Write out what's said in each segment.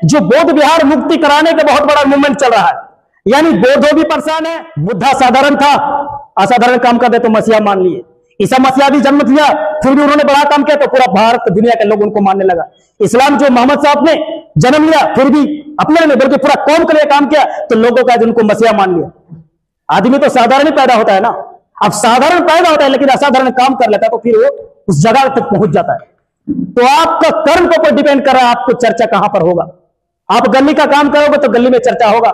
जो बौद्ध विहार मुक्ति कराने का बहुत बड़ा मूवमेंट चल रहा है, यानी बौद्धों भी परेशान है। बुद्धा साधारण था, असाधारण काम कर दे तो मसीहा मान लिए। ईसा मसीहा भी जन्म लिया, फिर भी उन्होंने बड़ा काम किया तो पूरा भारत दुनिया के लोग उनको मानने लगा। इस्लाम जो मोहम्मद साहब ने जन्म लिया, फिर भी अपने नहीं बल्कि पूरा कौम के लिए काम किया तो लोगों का उनको मसीहा मान लिया। आदमी तो साधारण ही पैदा होता है ना, अब साधारण पैदा होता है लेकिन असाधारण काम कर लेता है तो फिर वो उस जगह तक पहुंच जाता है। तो आपका कर्म के ऊपर डिपेंड कर रहा है आपको चर्चा कहां पर होगा। आप गली का काम करोगे तो गली में चर्चा होगा,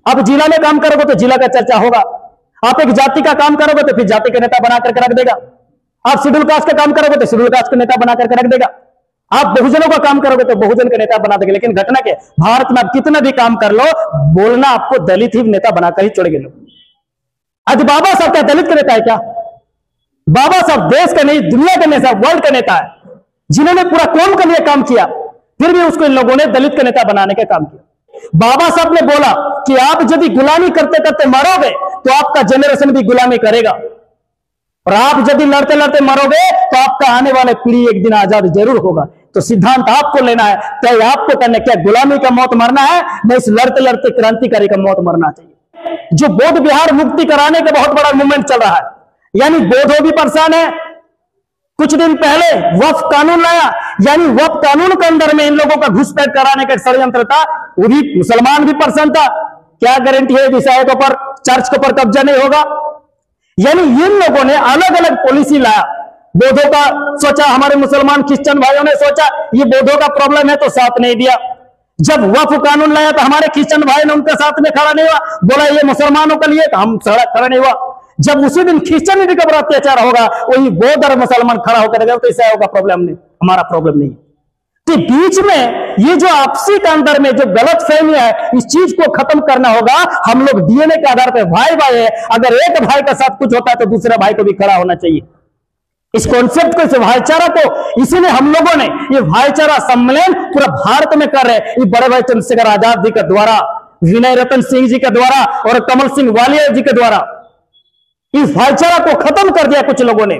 आप जिला में काम करोगे तो जिला का चर्चा होगा, आप एक जाति का काम करोगे तो फिर जाति के नेता बना करके रख देगा, आप शेड्यूल कास्ट का काम करोगे तो शेड्यूल कास्ट का नेता बना करके रख देगा, आप बहुजनों का काम करोगे तो बहुजन का नेता बना देगा। लेकिन घटना के भारत में आप कितना भी काम कर लो, बोलना आपको दलित ही नेता बनाकर ही छोड़ेंगे लोग। आज बाबा साहब क्या दलित का नेता है क्या? बाबा साहब देश का नहीं दुनिया का नेता, वर्ल्ड का नेता है, जिन्होंने पूरा कौम के लिए काम किया, फिर भी उसको इन लोगों ने दलित का नेता बनाने का काम किया। बाबा साहब ने बोला कि आप यदि गुलामी करते करते मरोगे तो आपका जनरेशन भी गुलामी करेगा, और आप यदि लड़ते लड़ते मरोगे तो आपका आने वाले पीढ़ी एक दिन आजाद जरूर होगा। तो सिद्धांत आपको लेना है, तय आपको करना, क्या गुलामी का मौत मरना है, नहीं इस लड़ते लड़ते क्रांतिकारी का मौत मरना चाहिए। जो बौद्ध विहार मुक्ति कराने का बहुत बड़ा मूवमेंट चल रहा है, यानी बौद्धों भी परेशान है। कुछ दिन पहले वक्फ कानून लाया, यानी वक्फ कानून के अंदर में इन लोगों का घुसपैठ कराने का एक षड्यंत्र था, वो भी मुसलमान भी परेशान था। क्या गारंटी है विषय के ऊपर चर्च के ऊपर कब्जा नहीं होगा? यानी इन लोगों ने अलग अलग पॉलिसी लाया। बौद्धों का सोचा, हमारे मुसलमान क्रिश्चियन भाइयों ने सोचा ये बौद्धों का प्रॉब्लम है तो साथ नहीं दिया। जब वक्फ कानून लाया तो हमारे क्रिश्चियन भाई ने उनके साथ में खड़ा नहीं हुआ, बोला ये मुसलमानों के लिए, तो हम खड़ा नहीं हुआ। जब उसी दिन क्रिश्चियनिटी का बड़ा अत्याचार होगा, वही बौद्ध और मुसलमान खड़ा होकर तो ईसाई होगा प्रॉब्लम नहीं, हमारा प्रॉब्लम नहीं। तो बीच में ये जो आपसी के अंदर में जो गलत फहमी है, इस चीज को खत्म करना होगा। हम लोग डीएनए के आधार पर भाई भाई है, अगर एक भाई का साथ कुछ होता है तो दूसरे भाई को भी खड़ा होना चाहिए। इस कॉन्सेप्ट को, इस भाईचारा को, इसीलिए हम लोगों ने ये भाईचारा सम्मेलन पूरा भारत में कर रहे हैं। ये बड़े भाई चंद्रशेखर आजाद जी के द्वारा, विनय रतन सिंह जी के द्वारा और कमल सिंह वालिया जी के द्वारा इस भाईचारा को खत्म कर दिया कुछ लोगों ने।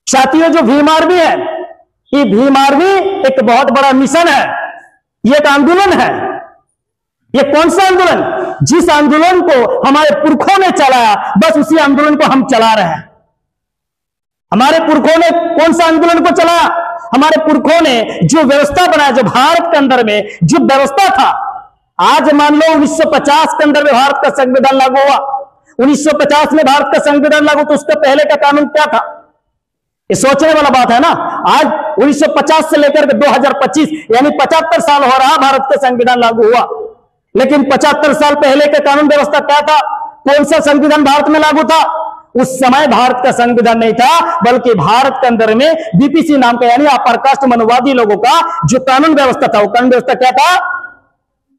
साथियों, जो भीम आर्मी है, ये भीम आर्मी एक बहुत बड़ा मिशन है, ये एक आंदोलन है। ये कौन सा आंदोलन? जिस आंदोलन को हमारे पुरखों ने चलाया, बस उसी आंदोलन को हम चला रहे हैं। हमारे पुरखों ने कौन सा आंदोलन को चलाया? हमारे पुरखों ने जो व्यवस्था बनाया, जो भारत के अंदर में जो व्यवस्था था, आज मान लो 1950 के अंदर में भारत का संविधान लागू हुआ। 1950 में भारत का संविधान लागू, तो उसके पहले का कानून क्या था? ये सोचने वाला बात है ना। आज 1950 से लेकर के 2025 यानी 75 साल हो रहा भारत का संविधान लागू हुआ, लेकिन 75 साल पहले का कानून व्यवस्था क्या था? कौन सा संविधान भारत में लागू था? उस समय भारत का संविधान नहीं था, बल्कि भारत के अंदर में बीपीसी नाम का, यानी अपर कास्ट मनुवादी लोगों का जो कानून व्यवस्था था, वो कानून व्यवस्था क्या था?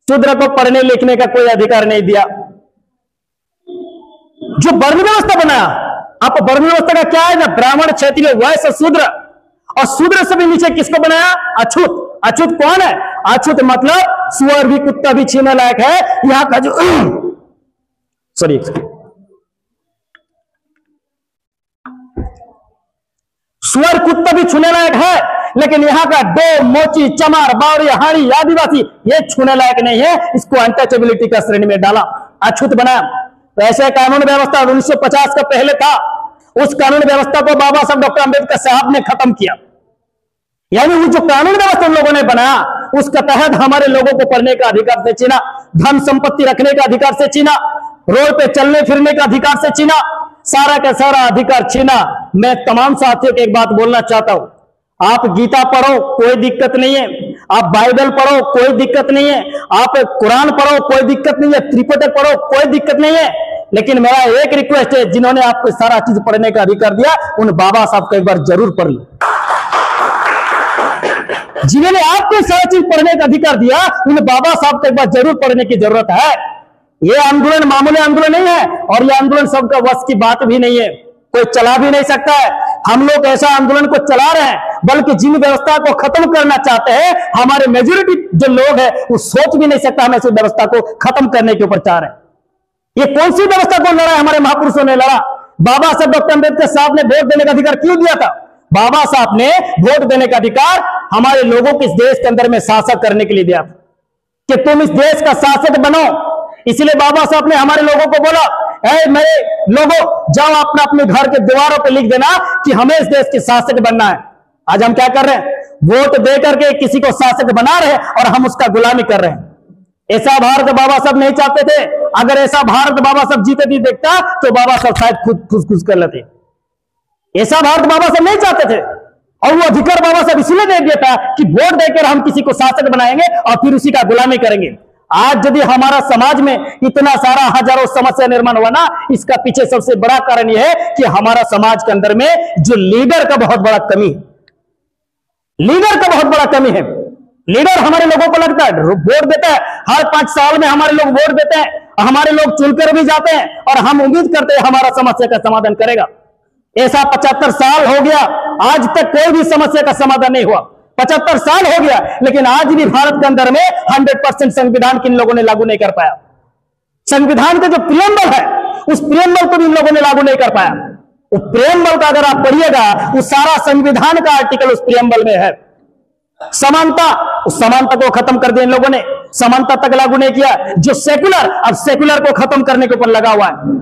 शूद्र को पढ़ने लिखने का कोई अधिकार नहीं दिया। जो वर्ण व्यवस्था बनाया, आप वर्ण व्यवस्था का क्या है ना? ब्राह्मण, क्षत्रिय, वैश्य, शूद्र, और शूद्र से भी नीचे किसको बनाया? अछूत। अछूत कौन है? अछूत मतलब सुअर भी कुत्ता भी छीने लायक है। यहां का जो सॉरी सुअर कुत्ता भी छूने लायक है, लेकिन यहाँ का डो, मोची, चमार, बावरी, हाड़ी, आदिवासी ये छूने लायक नहीं है। इसको अनटचेबिलिटी का श्रेणी में डाला, अछूत बनाया। तो ऐसे कानून व्यवस्था 1950 का पहले था, उस कानून व्यवस्था को बाबा साहब डॉक्टर अंबेडकर साहब ने खत्म किया। यानी वो जो कानून व्यवस्था उन लोगों ने बनाया, उसके तहत हमारे लोगों को पढ़ने का अधिकार से छीना, धन संपत्ति रखने का अधिकार से छीना, रोड पे चलने फिरने का अधिकार से छीना, सारा का सारा अधिकार छीना। मैं तमाम साथियों को एक बात बोलना चाहता हूं, आप गीता पढ़ो कोई दिक्कत नहीं है, आप बाइबल पढ़ो कोई दिक्कत नहीं है, आप कुरान पढ़ो कोई दिक्कत नहीं है, त्रिपिटक पढ़ो कोई दिक्कत नहीं है, लेकिन मेरा एक रिक्वेस्ट है, जिन्होंने आपको सारा चीज पढ़ने का अधिकार दिया, उन बाबा साहब को एक बार जरूर पढ़ लो। जिन्होंने आपको सारा चीज पढ़ने का अधिकार दिया, उन बाबा साहब को एक बार जरूर पढ़ने की जरूरत है। ये आंदोलन मामूली आंदोलन नहीं है, और ये आंदोलन सबका वश की बात भी नहीं है, कोई चला भी नहीं सकता है। हम लोग ऐसा आंदोलन को चला रहे हैं, बल्कि जिन व्यवस्था को खत्म करना चाहते हैं, हमारे मेजोरिटी जो लोग हैं वो सोच भी नहीं सकता हम ऐसी व्यवस्था को खत्म करने के ऊपर चाह रहे हैं। ये कौन सी व्यवस्था को लड़ा? हमारे महापुरुषों ने लड़ा। बाबा साहब डॉक्टर अंबेडकर साहब ने वोट देने का अधिकार क्यों दिया था? बाबा साहब ने वोट देने का अधिकार हमारे लोगों को इस देश के अंदर में शासक करने के लिए दिया कि तुम इस देश का शासक बनो। इसलिए बाबा साहब ने हमारे लोगों को बोला, ऐ मेरे लोगों, जाओ अपने अपने घर के दीवारों पे लिख देना कि हमें इस देश के शासक बनना है। आज हम क्या कर रहे हैं? वोट दे करके किसी को शासक बना रहे हैं और हम उसका गुलामी कर रहे हैं। ऐसा भारत बाबा साहब नहीं चाहते थे। अगर ऐसा भारत बाबा साहब जीते जी देखता तो बाबा साहब शायद खुद खुश कर लेते। ऐसा भारत बाबा साहब नहीं चाहते थे और वो अधिकार बाबा साहब इसलिए दे दिया था कि वोट देकर हम किसी को शासक बनाएंगे और फिर उसी का गुलामी करेंगे। आज यदि हमारा समाज में इतना सारा हजारों समस्या निर्माण हुआ ना, इसका पीछे सबसे बड़ा कारण यह है कि हमारा समाज के अंदर में जो लीडर का बहुत बड़ा कमी है। लीडर का बहुत बड़ा कमी है। लीडर हमारे लोगों को लगता है वोट देता है, हर 5 साल में हमारे लोग वोट देते हैं, हमारे लोग चुनकर भी जाते हैं और हम उम्मीद करते हैं हमारा समस्या का समाधान करेगा। ऐसा 75 साल हो गया, आज तक कोई भी समस्या का समाधान नहीं हुआ। 75 साल हो गया, लेकिन आज भी भारत के अंदर में 100% संविधान किन लोगों ने लागू नहीं कर पाया। संविधान का जो प्रियम्बल है, उस प्रियम्बल को भी इन लोगों ने लागू नहीं कर पाया। उस प्रियम्बल का अगर आप पढ़िएगा, उस सारा संविधान का आर्टिकल उस प्रियम्बल में है। समानता, उस समानता को खत्म कर दिया इन लोगों ने, समानता तक लागू नहीं किया। जो सेकुलर, अब सेकुलर को खत्म करने के ऊपर लगा हुआ है।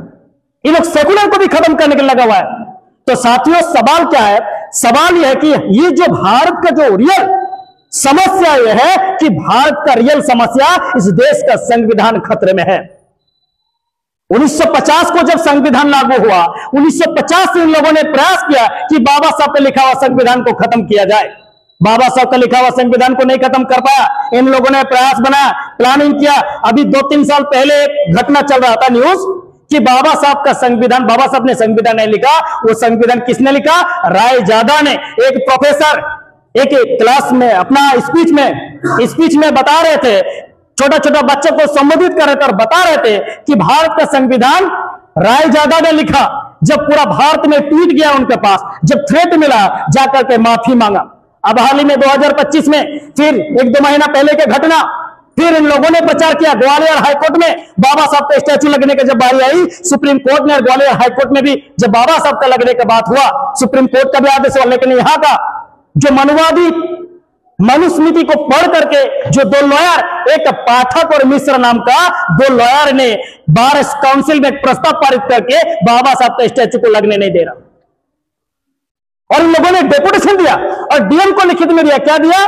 ये लोग सेकुलर को भी खत्म करने के लिए लगा हुआ है। तो साथियों, सवाल क्या है? सवाल यह है कि ये जो भारत का जो रियल समस्या यह है कि भारत का रियल समस्या इस देश का संविधान खतरे में है। 1950 को जब संविधान लागू हुआ, 1950 से इन लोगों ने प्रयास किया कि बाबा साहब का लिखा हुआ संविधान को खत्म किया जाए। बाबा साहब का लिखा हुआ संविधान को नहीं खत्म कर पाया। इन लोगों ने प्रयास बनाया, प्लानिंग किया। अभी 2-3 साल पहले एक घटना चल रहा था न्यूज कि बाबा साहब का संविधान, बाबा साहब ने संविधान नहीं लिखा। वो संविधान किसने लिखा? रायजादा ने। एक प्रोफेसर एक क्लास में अपना स्पीच में बता रहे थे, छोटा छोटा बच्चों को संबोधित कर रहे थे और बता रहे थे कि भारत का संविधान रायजादा ने लिखा। जब पूरा भारत में टूट गया उनके पास, जब थ्रेट मिला, जाकर के माफी मांगा। अब हाल ही में 2025 में फिर 1-2 महीना पहले की घटना, फिर इन लोगों ने प्रचार किया ग्वालियर हाईकोर्ट में बाबा साहब का स्टैचू लगने की जब बारी आई, सुप्रीम कोर्ट ने, ग्वालियर हाईकोर्ट में भी जब बाबा साहब का लगने की बात हुआ, सुप्रीम कोर्ट का भी आदेश हुआ। लेकिन यहां का जो मनुवादी मनुस्मृति को पढ़ करके जो 2 लॉयर, एक पाठक और मिश्र नाम का 2 लॉयर ने बार काउंसिल में एक प्रस्ताव पारित करके बाबा साहब का स्टैचू को लगने नहीं दे रहा। और इन लोगों ने डेपुटेशन दिया और डीएम को लिखित में दिया। क्या दिया?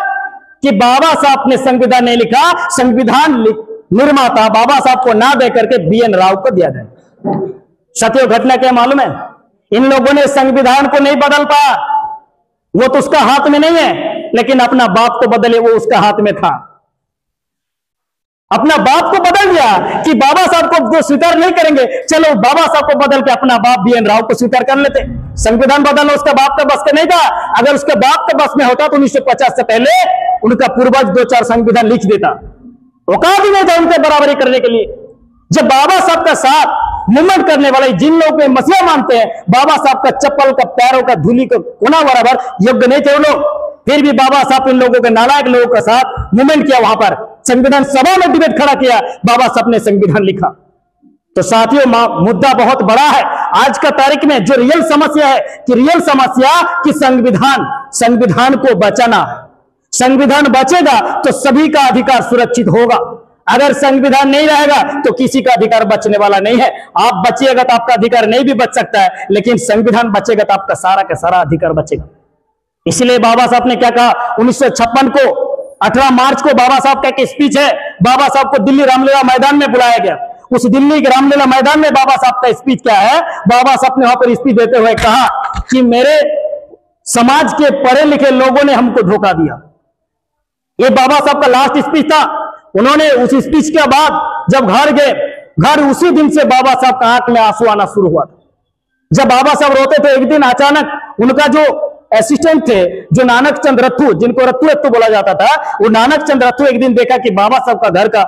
कि बाबा साहब ने संविधान नहीं लिखा, संविधान निर्माता बाबा साहब को ना दे करके बीएन राव को दिया जाए। साथियों, घटना क्या मालूम है? इन लोगों ने संविधान को नहीं बदल पाया। वो तो उसका हाथ में नहीं है, लेकिन अपना बाप को बदले, वो उसका हाथ में था। अपना बाप को बदल दिया कि बाबा साहब को जो स्वीकार नहीं करेंगे, चलो बाबा साहब को बदल के अपना बाप बीएन राव को स्वीकार कर लेते। संविधान बदलना उसका बाप का बस का नहीं था। अगर उसके बाप का बस में होता तो 1950 से पहले उनका पूर्वज 2-4 संविधान लिख देता। औकात ही नहीं था उनके बराबरी करने के लिए। जब बाबा साहब का साथ मूवमेंट करने वाले, जिन लोग में मसीहा मानते हैं, बाबा साहब का चप्पल का, पैरों का धूली का कोना बराबर योग्य नहीं थे वो लोग, फिर भी बाबा साहब इन लोगों के, नालायक लोगों के साथ मूवमेंट किया। वहां पर संविधान सभा में डिबेट खड़ा किया, बाबा साहब ने संविधान लिखा। तो साथियों, मुद्दा बहुत बड़ा है आज का तारीख में। जो रियल समस्या है कि रियल समस्या कि संविधान को बचाना है। संविधान बचेगा तो सभी का अधिकार सुरक्षित होगा। अगर संविधान नहीं रहेगा तो किसी का अधिकार बचने वाला नहीं है। आप बचिएगा तो आपका अधिकार नहीं भी बच सकता है, लेकिन संविधान बचेगा तो आपका सारा का सारा अधिकार बचेगा। इसलिए बाबा साहब ने क्या कहा? 1956 को 18 मार्च को बाबा साहब का एक स्पीच है। बाबा साहब को दिल्ली रामलीला मैदान में बुलाया गया। उस दिल्ली के रामलीला मैदान में बाबा साहब का स्पीच क्या है? बाबा साहब ने वहां पर स्पीच देते हुए कहा कि मेरे समाज के पढ़े लिखे लोगों ने हमको धोखा दिया। ये बाबा साहब का लास्ट स्पीच था। उन्होंने उस स्पीच के बाद जब घर गए, घर उसी दिन से बाबा साहब का आंख में आंसू आना शुरू हुआ था। जब बाबा साहब रोते थे, एक दिन अचानक उनका जो असिस्टेंट थे, जो नानक चंद रथू, जिनको रत्तू बोला जाता था, वो नानक चंद रथू एक दिन देखा कि बाबा साहब का घर का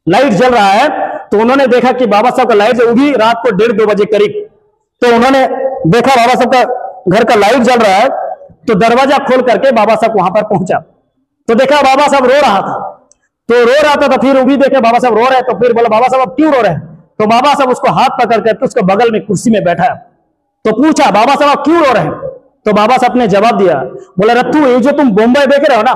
लाइट जल रहा है। तो उन्होंने देखा कि बाबा साहब का लाइट, वो भी रात को 1:30-2 बजे करीब, तो उन्होंने देखा बाबा साहब का घर का लाइट जल रहा है। तो दरवाजा खोल करके बाबा साहब वहां पर पहुंचा तो देखा बाबा साहब रो रहा था। तो रो रहा था तो फिर वो भी देखे बाबा साहब रो रहे हैं। तो फिर बोला, बाबा साहब अब क्यों रो रहे हैं? तो बाबा साहब उसको हाथ पकड़ करके उसके बगल में कुर्सी में बैठा तो पूछा, बाबा साहब क्यों रो रहे हैं? तो बाबा साहब ने जवाब दिया, बोला रत्तू ये जो तुम मुंबई देख रहे हो ना,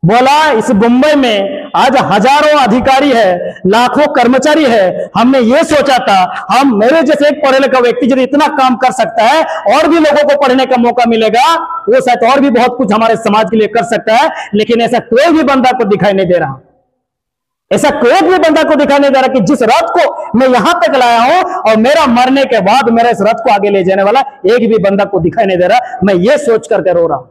बोला इस मुंबई में आज हजारों अधिकारी है, लाखों कर्मचारी है। हमने ये सोचा था हम मेरे जैसे एक पढ़े लिखा व्यक्ति यदि इतना काम कर सकता है और भी लोगों को पढ़ने का मौका मिलेगा, वो शायद और भी बहुत कुछ हमारे समाज के लिए कर सकता है। लेकिन ऐसा कोई भी बंदा को दिखाई नहीं दे रहा, ऐसा कोई भी बंदा को दिखाई नहीं दे रहा कि जिस रथ को मैं यहां तक लाया हूं और मेरा मरने के बाद मेरा इस रथ को आगे ले जाने वाला एक भी बंदा को दिखाई नहीं दे रहा। मैं ये सोच करके रो रहा हूं।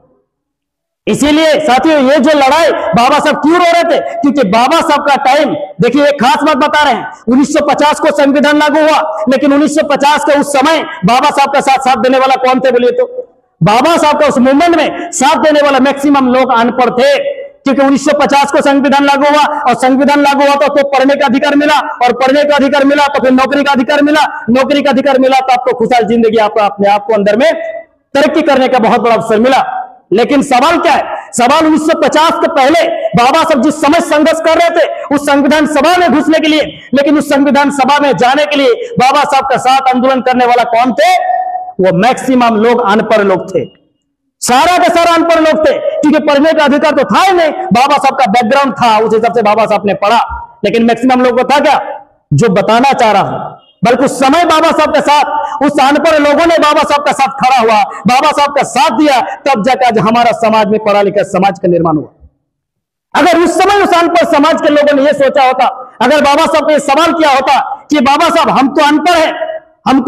इसीलिए साथियों ये जो लड़ाई बाबा साहब क्यों रो रहे थे, क्योंकि बाबा साहब का टाइम, देखिए एक खास बात बता रहे हैं, 1950 को संविधान लागू हुआ, लेकिन 1950 के उस समय बाबा साहब का साथ देने वाला कौन थे बोलिए तो? बाबा साहब का उस मूवमेंट में साथ देने वाला मैक्सिमम लोग अनपढ़ थे, क्योंकि 1950 को संविधान लागू हुआ और संविधान लागू हुआ तो पढ़ने का अधिकार मिला और पढ़ने का अधिकार मिला तो फिर नौकरी का अधिकार मिला, नौकरी का अधिकार मिला तो आपको खुशहाल जिंदगी आपको अपने आप को अंदर में तरक्की करने का बहुत बड़ा अवसर मिला। लेकिन सवाल क्या है? सवाल 1950 के पहले बाबा साहब जिस समय संघर्ष कर रहे थे उस संविधान सभा में घुसने के लिए, लेकिन उस संविधान सभा में जाने के लिए बाबा साहब का साथ आंदोलन करने वाला कौन थे? वो मैक्सिमम लोग अनपढ़ लोग थे, सारा का सारा अनपढ़ लोग थे, क्योंकि पढ़ने का अधिकार तो था ही नहीं। बाबा साहब का बैकग्राउंड था, उस हिसाब से बाबा साहब ने पढ़ा, लेकिन मैक्सिमम लोगों को था क्या? जो बताना चाह रहा हूं, बल्कि उस समय बाबा साहब के साथ उस अनपढ़ लोगों ने बाबा साहब का साथ खड़ा हुआ, बाबा साहब का साथ दिया, तब जाकर आज हमारा समाज में पढ़ा लिखा समाज का निर्माण हुआ। अगर उस समय उस अनपढ़ समाज के लोगों ने यह सोचा होता, अगर बाबा साहब को यह सवाल किया होता कि बाबा साहब हम तो अनपढ़ हैं, हम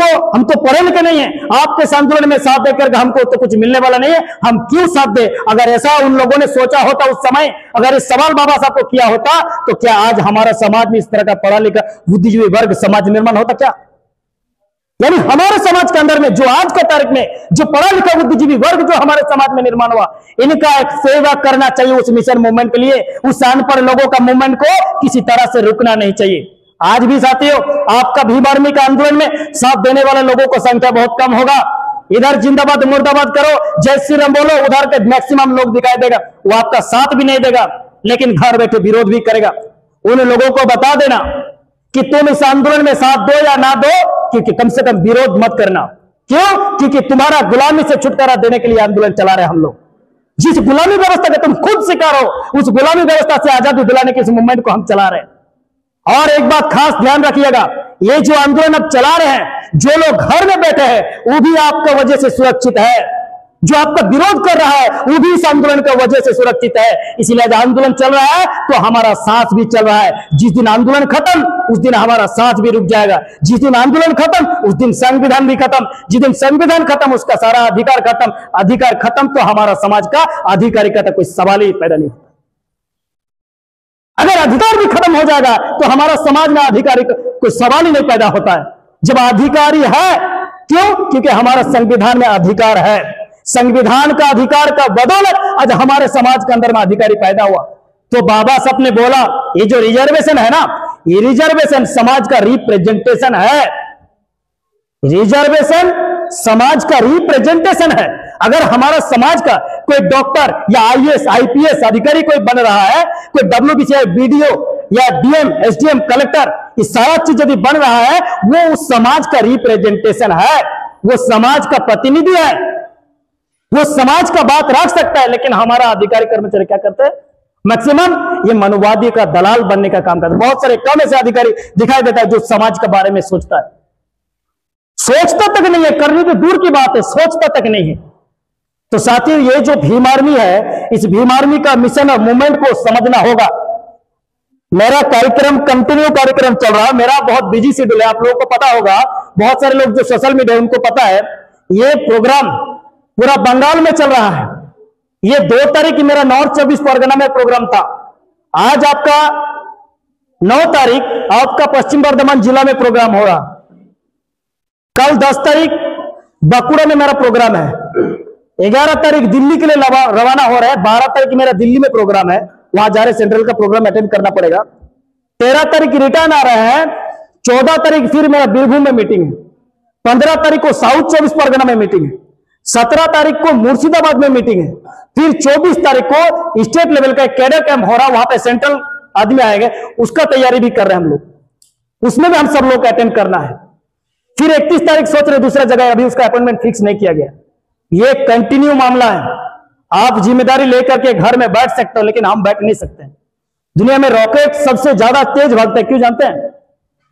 तो पढ़े लिखे नहीं है, आपके इस आंदोलन में साथ देकर हमको तो कुछ मिलने वाला नहीं है, हम क्यों साथ दे? अगर ऐसा उन लोगों ने सोचा होता उस समय, अगर इस सवाल बाबा साहब को किया होता, तो क्या आज हमारा समाज में इस तरह का पढ़ा लिखा बुद्धिजीवी वर्ग समाज निर्माण होता क्या? यानी हमारे समाज के अंदर में जो आज के तारीख में जो पढ़ा लिखा बुद्धिजीवी वर्ग जो हमारे समाज में निर्माण हुआ, इनका एक सेवा करना चाहिए उस मिशन मूवमेंट के लिए। उस अनपढ़ लोगों का मूवमेंट को किसी तरह से रुकना नहीं चाहिए। आज भी साथियों आपका भीम आर्मी का आंदोलन में साथ देने वाले लोगों को संख्या बहुत कम होगा। इधर जिंदाबाद मुर्दाबाद करो, जय श्री राम बोलो, उधर के मैक्सिमम लोग दिखाई देगा, वो आपका साथ भी नहीं देगा, लेकिन घर बैठे विरोध भी करेगा। उन लोगों को बता देना कि तुम इस आंदोलन में साथ दो या ना दो, क्योंकि कम से कम विरोध मत करना। क्यों? क्योंकि तुम्हारा गुलामी से छुटकारा देने के लिए आंदोलन चला रहे हम लोग। जिस गुलामी व्यवस्था के तुम खुद शिकार हो, उस गुलामी व्यवस्था से आजादी दिलाने के इस मूवमेंट को हम चला रहे हैं। और एक बात खास ध्यान रखिएगा, ये जो आंदोलन अब चला रहे हैं, जो लोग घर में बैठे हैं वो भी आपका वजह से सुरक्षित है, जो आपका विरोध कर रहा है वो भी इस आंदोलन की वजह से सुरक्षित है। इसलिए आज आंदोलन चल रहा है तो हमारा सांस भी चल रहा है। जिस दिन आंदोलन खत्म उस दिन हमारा सांस भी रुक जाएगा। जिस दिन आंदोलन खत्म उस दिन संविधान भी खत्म। जिस दिन संविधान खत्म उसका सारा अधिकार खत्म। अधिकार खत्म तो हमारा समाज का अधिकारिता का कोई सवाल ही पैदा नहीं होता। अगर अधिकार भी खत्म हो जाएगा तो हमारा समाज में अधिकारी कोई सवाल ही नहीं पैदा होता है। जब अधिकारी है, क्यों? क्योंकि हमारा संविधान में अधिकार है। संविधान का अधिकार का बदौलत आज हमारे समाज के अंदर में अधिकारी पैदा हुआ। तो बाबा साहब ने बोला ये जो रिजर्वेशन है ना, ये रिजर्वेशन समाज का रिप्रेजेंटेशन है। रिजर्वेशन समाज का रिप्रेजेंटेशन है। अगर हमारा समाज का कोई डॉक्टर या आईएएस आईपीएस अधिकारी कोई बन रहा है, कोई डब्ल्यूबीसीआई बीडीओ या डीएम एसडीएम कलेक्टर, ये सारा चीज यदि बन रहा है, वो उस समाज का रिप्रेजेंटेशन है, वो समाज का प्रतिनिधि है, वो समाज का बात रख सकता है। लेकिन हमारा अधिकारी कर्मचारी क्या करते हैं? मैक्सिमम ये मनुवादी का दलाल बनने का काम करते हैं। बहुत सारे कम ऐसे अधिकारी दिखाई देता है जो समाज के बारे में सोचता है, सोचता तक नहीं है, करने तो दूर की बात है, सोचता तक नहीं है। तो साथियों ये जो भीम आर्मी है, इस भीम आर्मी का मिशन और मूवमेंट को समझना होगा। मेरा कार्यक्रम कंटिन्यू कार्यक्रम चल रहा है, मेरा बहुत बिजी शेड्यूल है, आप लोगों को पता होगा, बहुत सारे लोग जो सोशल मीडिया उनको पता है। ये प्रोग्राम पूरा बंगाल में चल रहा है। ये 2 तारीख मेरा नॉर्थ 24 परगना में प्रोग्राम था। आज आपका 9 तारीख आपका पश्चिम बर्धमान जिला में प्रोग्राम हो रहा। कल 10 तारीख बांकुड़ा में मेरा प्रोग्राम है। 11 तारीख दिल्ली के लिए रवाना हो रहा है। 12 तारीख मेरा दिल्ली में प्रोग्राम है, वहां जा रहे, सेंट्रल का प्रोग्राम अटेंड करना पड़ेगा। 13 तारीख रिटर्न आ रहे हैं। 14 तारीख फिर मेरा बीरभूम में मीटिंग है। 15 तारीख को साउथ 24 परगना में मीटिंग है। 17 तारीख को मुर्शिदाबाद में मीटिंग है। फिर 24 तारीख को स्टेट लेवल का कैडर कैंप हो रहा, वहां पे सेंट्रल आदमी आएंगे, उसका तैयारी भी कर रहे हैं हम लोग, उसमें भी हम सब लोग अटेंड करना है। फिर 31 तारीख सोच रहे दूसरा जगह, अभी उसका अपॉइंटमेंट फिक्स नहीं किया गया। ये कंटिन्यू मामला है। आप जिम्मेदारी लेकर के घर में बैठ सकते हो, लेकिन हम बैठ नहीं सकते। दुनिया में रॉकेट सबसे ज्यादा तेज भागता है, क्यों जानते हैं?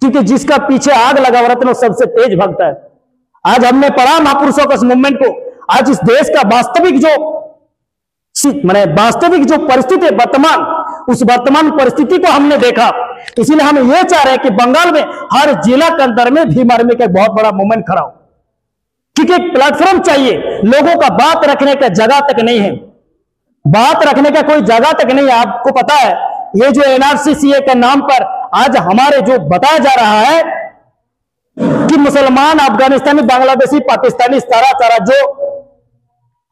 क्योंकि जिसका पीछे आग लगा हुआ रहता है वो सबसे तेज भागता है। आज हमने पढ़ा महापुरुषों का मूवमेंट को। आज इस देश का वास्तविक जो परिस्थिति है वर्तमान, उस वर्तमान परिस्थिति को हमने देखा। इसीलिए हम ये चाह रहे हैं कि बंगाल में हर जिला के अंदर में भीम आर्मी का एक बहुत बड़ा मूवमेंट खड़ा हो, क्योंकि एक प्लेटफॉर्म चाहिए। लोगों का बात रखने का जगह तक नहीं है, बात रखने का कोई जगह तक नहीं है। आपको पता है ये जो एनआरसी के नाम पर आज हमारे जो बताया जा रहा है कि मुसलमान, अफगानिस्तानी, बांग्लादेशी, पाकिस्तानी सारा जो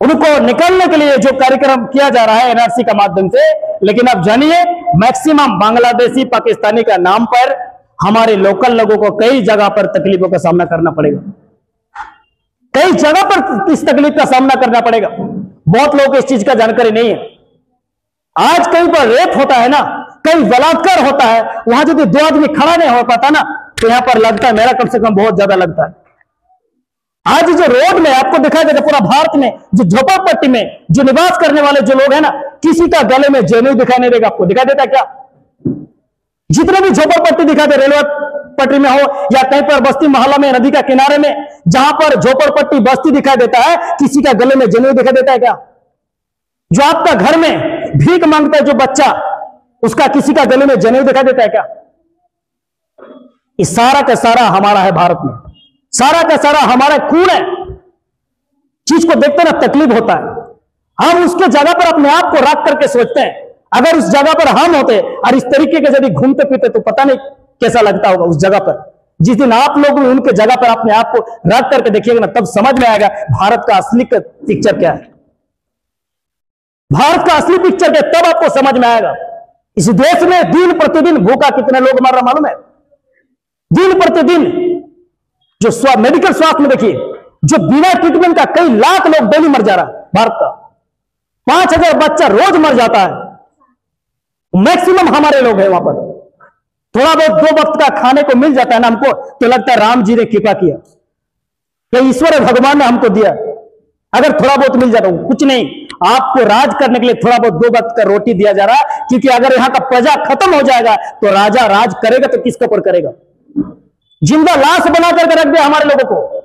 उनको निकलने के लिए जो कार्यक्रम किया जा रहा है एनआरसी का माध्यम से, लेकिन अब जानिए मैक्सिमम बांग्लादेशी, पाकिस्तानी का नाम पर हमारे लोकल लोगों को कई जगह पर तकलीफों का सामना करना पड़ेगा। कई जगह पर इस तकलीफ का सामना करना पड़ेगा। बहुत लोगों को इस चीज का जानकारी नहीं है। आज कहीं पर रेप होता है ना, कहीं बलात्कार होता है, वहां यदि 2 आदमी खड़ा नहीं हो पाता ना, तो यहां पर लगता है, मेरा कम से कम बहुत ज्यादा लगता है। आज जो रोड में आपको दिखाई देगा पूरा भारत में, जो झोपड़पट्टी में जो निवास करने वाले जो लोग हैं ना, किसी का गले में जनेऊ दिखाई नहीं देगा। आपको दिखाई देता क्या? जितने भी झोपड़पट्टी दिखाई दे, रेलवे पटरी में हो या कहीं पर बस्ती मोहल्ला में, नदी का किनारे में, जहां पर झोपड़पट्टी बस्ती दिखाई देता है, किसी का गले में जनेऊ दिखाई देता है क्या? जो आपका घर में भीख मांगता है जो बच्चा, उसका किसी का गले में जनेऊ दिखाई देता है क्या? ये सारा का सारा हमारा है भारत में, सारा का सारा हमारा खून है। चीज को देखते ना तकलीफ होता है। हम उसके जगह पर अपने आप को रख करके सोचते हैं, अगर उस जगह पर हम होते और इस तरीके के यदि घूमते फिरते तो पता नहीं कैसा लगता होगा उस जगह पर। जिस दिन आप लोग उनके जगह पर अपने आप को रख करके देखिएगा ना, तब समझ में आएगा भारत का असली पिक्चर क्या है। भारत का असली पिक्चर क्या, तब आपको समझ में आएगा। इस देश में दिन प्रतिदिन भूखा कितने लोग मर रहा मालूम है? दिन प्रतिदिन जो मेडिकल स्वास्थ्य में देखिए, जो बिना ट्रीटमेंट का कई लाख लोग डेली मर जा रहा है। भारत का 5000 बच्चा रोज मर जाता है। मैक्सिमम हमारे लोग हैं वहां पर। थोड़ा बहुत 2 वक्त का खाने को मिल जाता है ना हमको, तो लगता है राम जी ने कृपा किया, या ईश्वर भगवान ने हमको दिया। अगर थोड़ा बहुत मिल जाता है, कुछ नहीं, आपको राज करने के लिए थोड़ा बहुत 2 वक्त का रोटी दिया जा रहा है। क्योंकि अगर यहां का प्रजा खत्म हो जाएगा तो राजा राज करेगा तो किसके ऊपर करेगा? जिंदा लाश बना करके रख दिया हमारे लोगों को।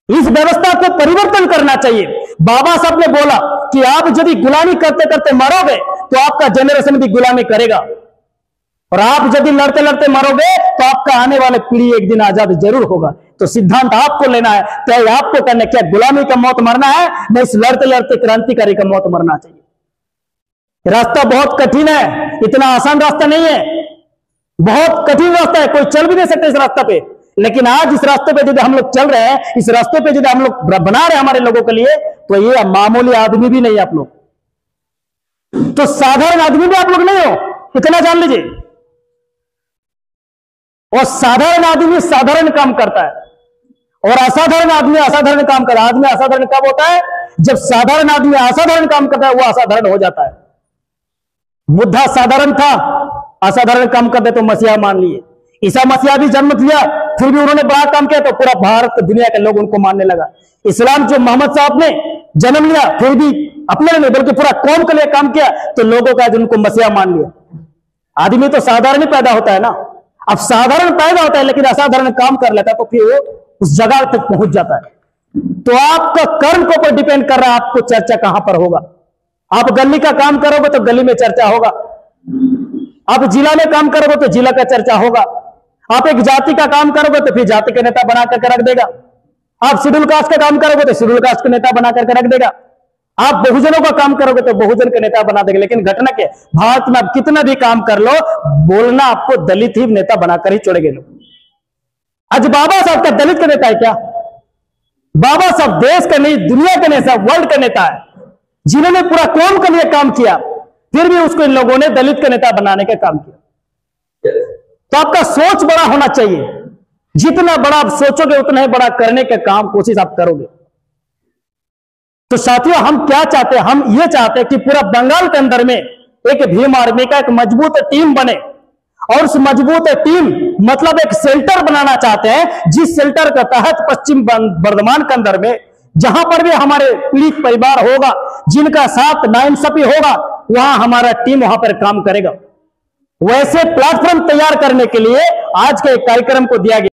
इस व्यवस्था को परिवर्तन करना चाहिए। बाबा साहब ने बोला कि आप यदि गुलामी करते करते मरोगे तो आपका जनरेशन भी गुलामी करेगा, और आप यदि लड़ते लड़ते मरोगे तो आपका आने वाला पीढ़ी एक दिन आजाद जरूर होगा। तो सिद्धांत आपको लेना है, तय आपको करना, क्या गुलामी का मौत मरना है, नहीं इस लड़ते लड़ते क्रांतिकारी का मौत मरना चाहिए। रास्ता बहुत कठिन है, इतना आसान रास्ता नहीं है, बहुत कठिन रास्ता है, कोई चल भी नहीं सकते इस रास्ते पे। लेकिन आज इस रास्ते पे यदि हम लोग चल रहे हैं, इस रास्ते पे यदि हम लोग बना रहे हैं हमारे लोगों के लिए, तो ये मामूली आदमी भी नहीं आप लोग, तो साधारण आदमी भी आप लोग नहीं हो, इतना जान लीजिए। और साधारण आदमी साधारण काम करता है, और असाधारण आदमी असाधारण काम करता है। आदमी असाधारण कब होता है? जब साधारण आदमी असाधारण काम करता है, वो असाधारण हो जाता है। बुद्धा साधारण था, असाधारण काम कर दे तो मसीहा मान लिए। ईसा मसीहा भी जन्म लिया, फिर भी उन्होंने बड़ा काम किया तो पूरा भारत दुनिया के लोग उनको मानने लगा। इस्लाम जो मोहम्मद साहब ने जन्म लिया, फिर भी अपने नहीं बल्कि पूरा कौम के लिए काम किया, तो लोगों का उनको मसीहा मान लिया। आदमी तो साधारण ही पैदा होता है ना। अब साधारण पैदा होता है लेकिन असाधारण काम कर लेता है, तो फिर वो उस जगह तक पहुंच जाता है। तो आपका कर्म के ऊपर डिपेंड कर रहा है आपको चर्चा कहां पर होगा। आप गली का काम करोगे तो गली में चर्चा होगा, आप जिला में काम करोगे तो जिला का चर्चा होगा, आप एक जाति का काम करोगे तो फिर जाति के नेता बना करके रख देगा, आप शेड्यूल कास्ट का काम करोगे तो शेड्यूल कास्ट के नेता बना करके रख देगा, आप बहुजनों का काम करोगे तो बहुजन के नेता बना देगा। लेकिन घटना के भारत में आप कितना भी काम कर लो, बोलना आपको दलित ही नेता बनाकर ही छोड़ेंगे लोग। आज बाबा साहब का दलित का नेता है क्या? बाबा साहब देश का नहीं, दुनिया के नेता, वर्ल्ड का नेता है, जिन्होंने पूरा कौम के लिए काम किया, फिर भी उसको इन लोगों ने दलित का नेता बनाने का काम किया। तो आपका सोच बड़ा होना चाहिए, जितना बड़ा आप सोचोगे उतना ही बड़ा करने का काम कोशिश आप करोगे। तो साथियों, हम क्या चाहते हैं? हम ये चाहते हैं कि पूरा बंगाल के अंदर में एक भीम आर्मी का एक मजबूत टीम बने, और उस मजबूत टीम मतलब एक शेल्टर बनाना चाहते हैं, जिस शेल्टर के तहत पश्चिम बर्धमान के अंदर में जहां पर भी हमारे पीड़ित परिवार होगा, जिनका साथ नाइंसाफी होगा, वहां हमारा टीम वहां पर काम करेगा। वैसे प्लेटफॉर्म तैयार करने के लिए आज के कार्यक्रम को दिया गया।